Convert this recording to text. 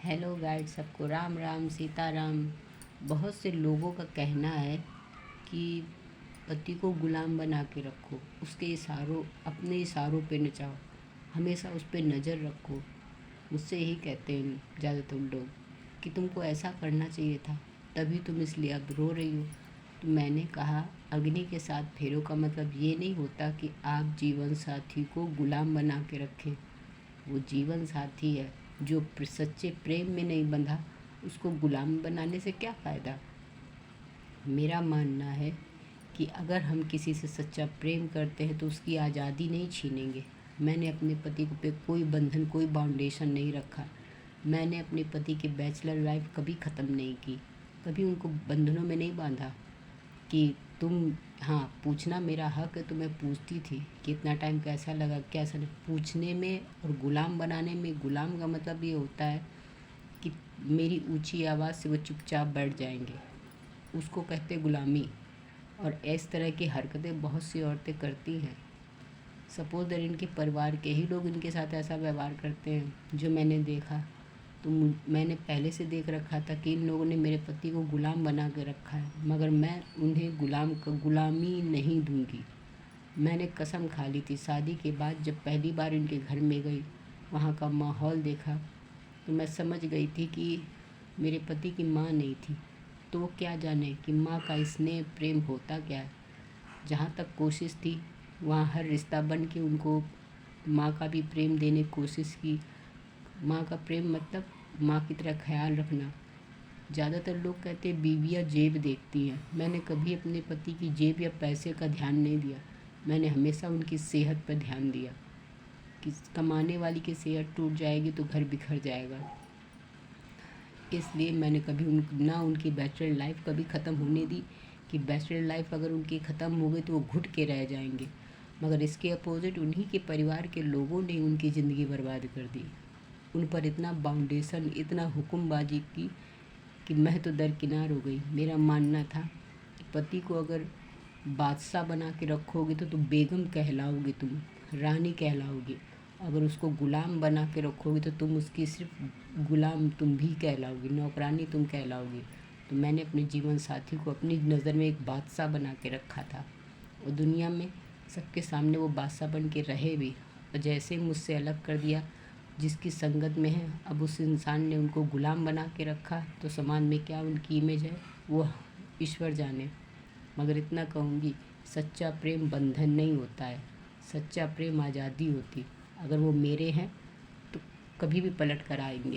Hello guide, सबको राम राम सीताराम। बहुत से लोगों का कहना है कि पति को गुलाम बना के रखो, उसके इशारों अपने इशारों पे नचाओ, हमेशा उस पे नज़र रखो। मुझसे यही कहते हैं ज़्यादातर लोग कि तुमको ऐसा करना चाहिए था, तभी तुम इसलिए अब रो रही हो। तो मैंने कहा, अग्नि के साथ फेरों का मतलब ये नहीं होता कि आप जीवन साथी को गुलाम बना के रखें। वो जीवन साथी है जो सच्चे प्रेम में नहीं बंधा, उसको गुलाम बनाने से क्या फ़ायदा। मेरा मानना है कि अगर हम किसी से सच्चा प्रेम करते हैं तो उसकी आज़ादी नहीं छीनेंगे। मैंने अपने पति पे कोई बंधन, कोई बाउंडेशन नहीं रखा। मैंने अपने पति की बैचलर लाइफ कभी ख़त्म नहीं की, कभी उनको बंधनों में नहीं बांधा कि तुम, हाँ, पूछना मेरा हक है तो मैं पूछती थी कि इतना टाइम कैसा लगा, कैसा नहीं। पूछने में और गुलाम बनाने में, गुलाम का मतलब ये होता है कि मेरी ऊंची आवाज़ से वो चुपचाप बैठ जाएंगे, उसको कहते गुलामी। और इस तरह की हरकतें बहुत सी औरतें करती हैं। सपोज दैट इनके परिवार के ही लोग इनके साथ ऐसा व्यवहार करते हैं जो मैंने देखा। तो मैंने पहले से देख रखा था कि इन लोगों ने मेरे पति को गुलाम बना के रखा है, मगर मैं उन्हें गुलामी नहीं दूंगी। मैंने कसम खा ली थी। शादी के बाद जब पहली बार इनके घर में गई, वहाँ का माहौल देखा, तो मैं समझ गई थी कि मेरे पति की माँ नहीं थी। तो वो क्या जाने कि माँ का स्नेह प्रेम होता क्या है। जहाँ तक कोशिश थी, वहाँ हर रिश्ता बन के उनको माँ का भी प्रेम देने की कोशिश की। माँ का प्रेम मतलब माँ की तरह ख्याल रखना। ज़्यादातर लोग कहते हैं बीवियाँ जेब देखती हैं। मैंने कभी अपने पति की जेब या पैसे का ध्यान नहीं दिया। मैंने हमेशा उनकी सेहत पर ध्यान दिया कि कमाने वाली की सेहत टूट जाएगी तो घर बिखर जाएगा। इसलिए मैंने कभी ना उनकी बैचलर लाइफ कभी ख़त्म होने दी कि बैचलर लाइफ अगर उनकी ख़त्म हो गई तो वो घुट के रह जाएंगे। मगर इसके अपोजिट उन्हीं के परिवार के लोगों ने उनकी ज़िंदगी बर्बाद कर दी। उन पर इतना बाउंडेशन, इतना हुक्मबाजी की कि मैं तो दरकिनार हो गई। मेरा मानना था कि पति को अगर बादशाह बना के रखोगे तो तुम बेगम कहलाओगे, तुम रानी कहलाओगे। अगर उसको गुलाम बना के रखोगे तो तुम उसकी सिर्फ गुलाम तुम भी कहलाओगी, नौकरानी तुम कहलाओगी। तो मैंने अपने जीवन साथी को अपनी नज़र में एक बादशाह बना के रखा था, और दुनिया में सबके सामने वो बादशाह बन के रहे भी। और जैसे ही मुझसे अलग कर दिया, जिसकी संगत में है, अब उस इंसान ने उनको गुलाम बना के रखा, तो समाज में क्या उनकी इमेज है वो ईश्वर जाने। मगर इतना कहूँगी, सच्चा प्रेम बंधन नहीं होता है, सच्चा प्रेम आज़ादी होती। अगर वो मेरे हैं तो कभी भी पलट कर आएंगे।